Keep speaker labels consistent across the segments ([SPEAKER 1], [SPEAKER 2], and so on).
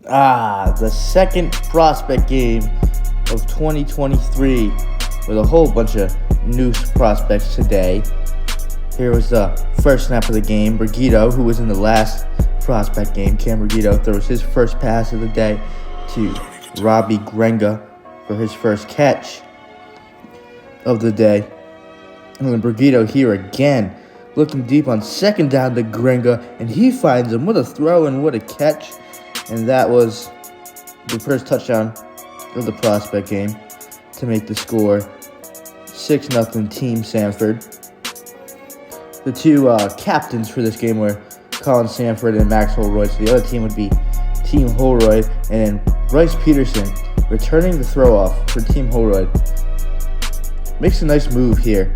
[SPEAKER 1] The second prospect game of 2023 with a whole bunch of new prospects today. Here was the first snap of the game. Brigito, who was in the last prospect game, Cam Brigito, throws his first pass of the day to Robbie Grenga for his first catch of the day. And then Brigito here again, looking deep on second down to Grenga, and he finds him. What a throw and what a catch. And that was the first touchdown of the prospect game to make the score 6-0 Team Sanford. The two captains for this game were Colin Sanford and Max Holroyd. So the other team would be Team Holroyd, and Bryce Peterson returning the throw off for Team Holroyd. Makes a nice move here.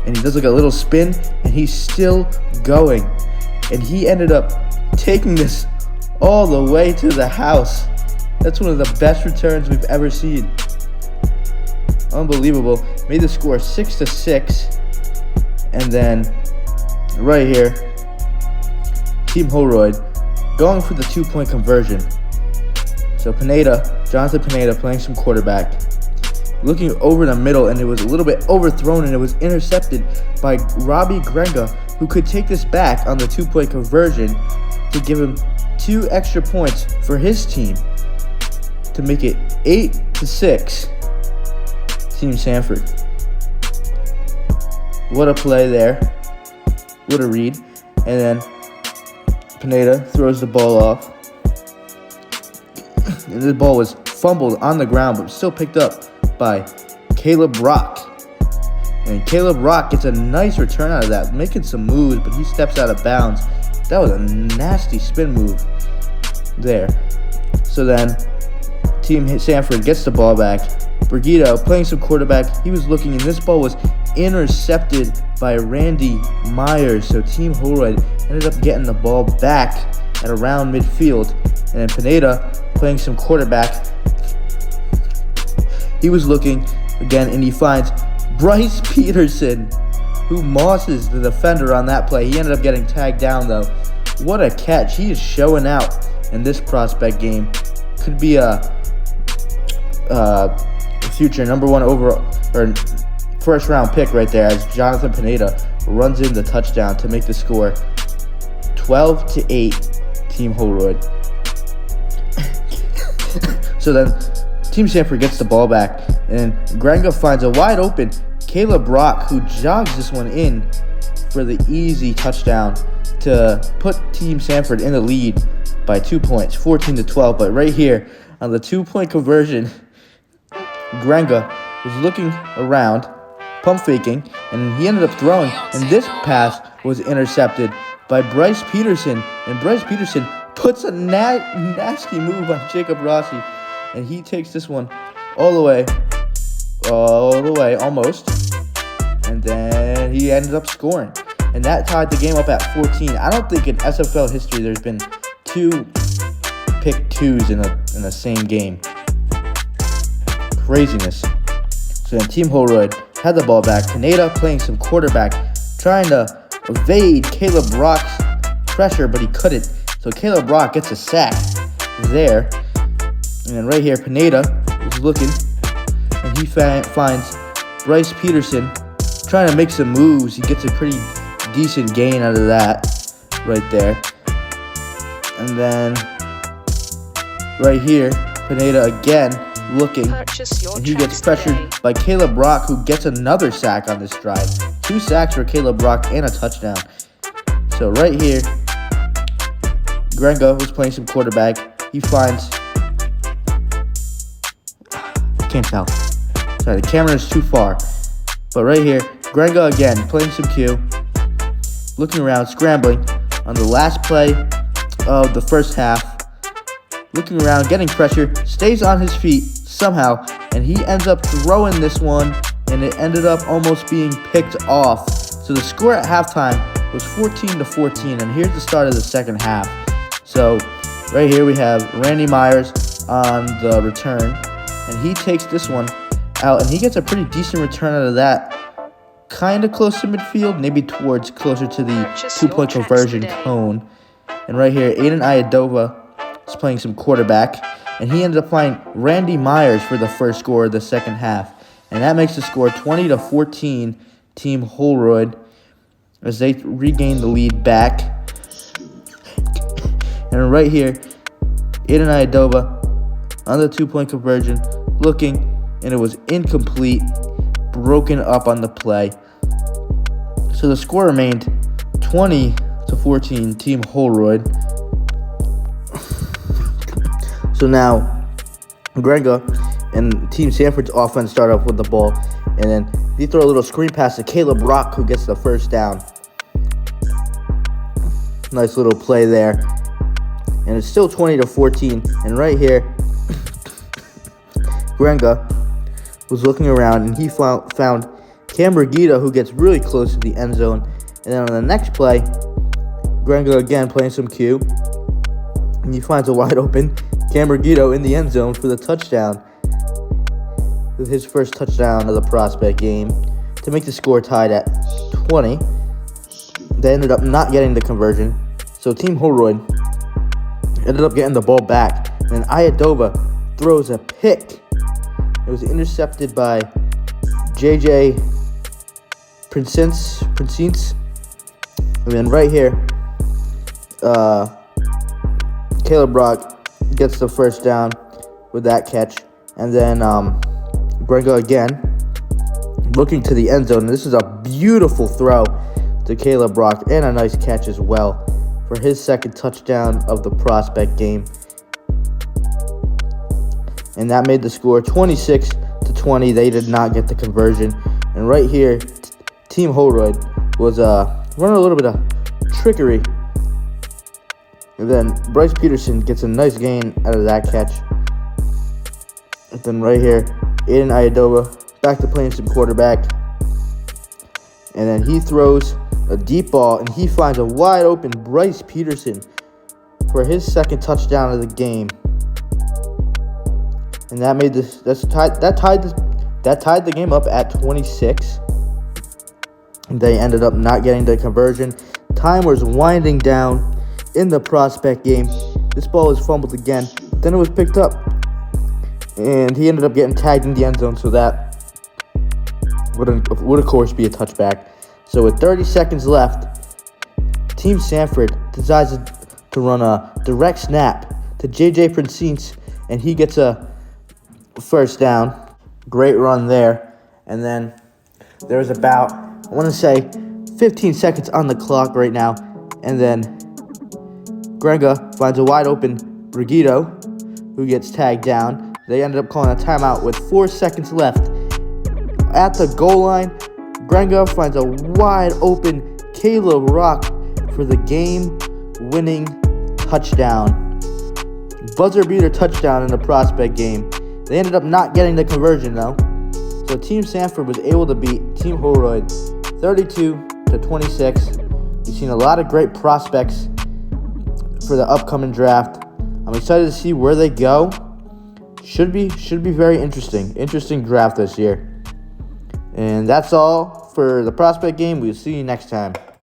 [SPEAKER 1] And he does like a little spin, and he's still going. And he ended up taking this all the way to the house. That's one of the best returns we've ever seen. Unbelievable. Made the score 6-6. And then right here, Team Holroyd going for the 2-point conversion. So Jonathan Pineda playing some quarterback, looking over the middle, and it was a little bit overthrown, and it was intercepted by Robbie Grenga, who could take this back on the 2-point conversion to give him 2 extra points for his team to make it 8-6 Team Sanford. What a play there. What a read. And then Pineda throws the ball off. And the ball was fumbled on the ground, but still picked up by Caleb Rock. And Caleb Rock gets a nice return out of that, making some moves, but he steps out of bounds. That was a nasty spin move there. So then Team Sanford gets the ball back. Brigito playing some quarterback. He was looking, and this ball was intercepted by Randy Myers. So Team Holroyd ended up getting the ball back at around midfield. And then Pineda playing some quarterback. He was looking again, and he finds Bryce Peterson, who mosses the defender on that play. He ended up getting tagged down, though. What a catch. He is showing out in this prospect game. Could be a future number 1 overall or first round pick right there, as Jonathan Pineda runs in the touchdown to make the score 12-8 Team Holroyd. So then Team Sanford gets the ball back, and Grenga finds a wide open Caleb Rock, who jogs this one in for the easy touchdown to put Team Sanford in the lead by 2 points, 14-12. But right here on the 2-point conversion, Grenga was looking around, pump faking, and he ended up throwing, and this pass was intercepted by Bryce Peterson, and Bryce Peterson puts a nasty move on Jacob Rossi, and he takes this one all the way, almost, and then he ended up scoring, and that tied the game up at 14. I don't think in SFL history there's been 2 pick 2s in the same game. Craziness. So then Team Holroyd had the ball back. Pineda playing some quarterback, trying to evade Caleb Rock's pressure, but he couldn't. So Caleb Rock gets a sack there. And then right here, Pineda is looking, and he finds Bryce Peterson trying to make some moves. He gets a pretty decent gain out of that right there. And then right here, Pineda again looking, and he gets pressured by Caleb Rock, who gets another sack on this drive. 2 sacks for Caleb Rock and a touchdown. So right here, Grenga was playing some quarterback. He finds, can't tell. Sorry, the camera is too far. But right here, Grenga again playing some Q, looking around, scrambling on the last play of the first half. Looking around, getting pressure, stays on his feet somehow, and he ends up throwing this one, and it ended up almost being picked off. So the score at halftime was 14-14, and here's the start of the second half. So right here we have Randy Myers on the return, and he takes this one out, and he gets a pretty decent return out of that. Kind of close to midfield, maybe closer to the 2-point conversion cone. And right here, Aiden Iadova is playing some quarterback, and he ended up playing Randy Myers for the first score of the second half. And that makes the score 20-14, Team Holroyd, as they regain the lead back. And right here, Aiden Iadova on the 2-point conversion, looking, and it was incomplete, broken up on the play. So the score remained 20-14, Team Holroyd. So now, Grenga and Team Sanford's offense start off with the ball, and then they throw a little screen pass to Caleb Rock, who gets the first down. Nice little play there. And it's still 20-14. And right here, Grenga was looking around, and he found Cam Brigida, who gets really close to the end zone. And then on the next play, Grenga again playing some Q, and he finds a wide open Cam Brigida in the end zone for the touchdown, with his first touchdown of the prospect game, to make the score tied at 20. They ended up not getting the conversion, so Team Holroyd ended up getting the ball back, and Iadova throws a pick. It was intercepted by JJ Prince. And then right here, Caleb Rock gets the first down with that catch. And then Grenga again, looking to the end zone. This is a beautiful throw to Caleb Rock, and a nice catch as well for his second touchdown of the prospect game. And that made the score 26-20. They did not get the conversion. And right here, Team Holroyd was running a little bit of trickery. And then Bryce Peterson gets a nice gain out of that catch. And then right here, Aiden Iadova back to playing some quarterback. And then he throws a deep ball, and he finds a wide open Bryce Peterson for his second touchdown of the game. And that made this tied the game up at 26. And they ended up not getting the conversion. Time was winding down in the prospect game. This ball was fumbled again. Then it was picked up, and he ended up getting tagged in the end zone. So that would of course be a touchback. So with 30 seconds left, Team Sanford decides to run a direct snap to JJ Prince, and he gets a first down. Great run there. And then there's about, I want to say, 15 seconds on the clock right now. And then Grenga finds a wide open Brigida, who gets tagged down. They ended up calling a timeout with 4 seconds left. At the goal line, Grenga finds a wide open Caleb Rock for the game-winning touchdown. Buzzer beater touchdown in the prospect game. They ended up not getting the conversion though. So Team Sanford was able to beat Team Holroyd 32-26. We've seen a lot of great prospects for the upcoming draft. I'm excited to see where they go. Should be very interesting. Interesting draft this year. And that's all for the prospect game. We'll see you next time.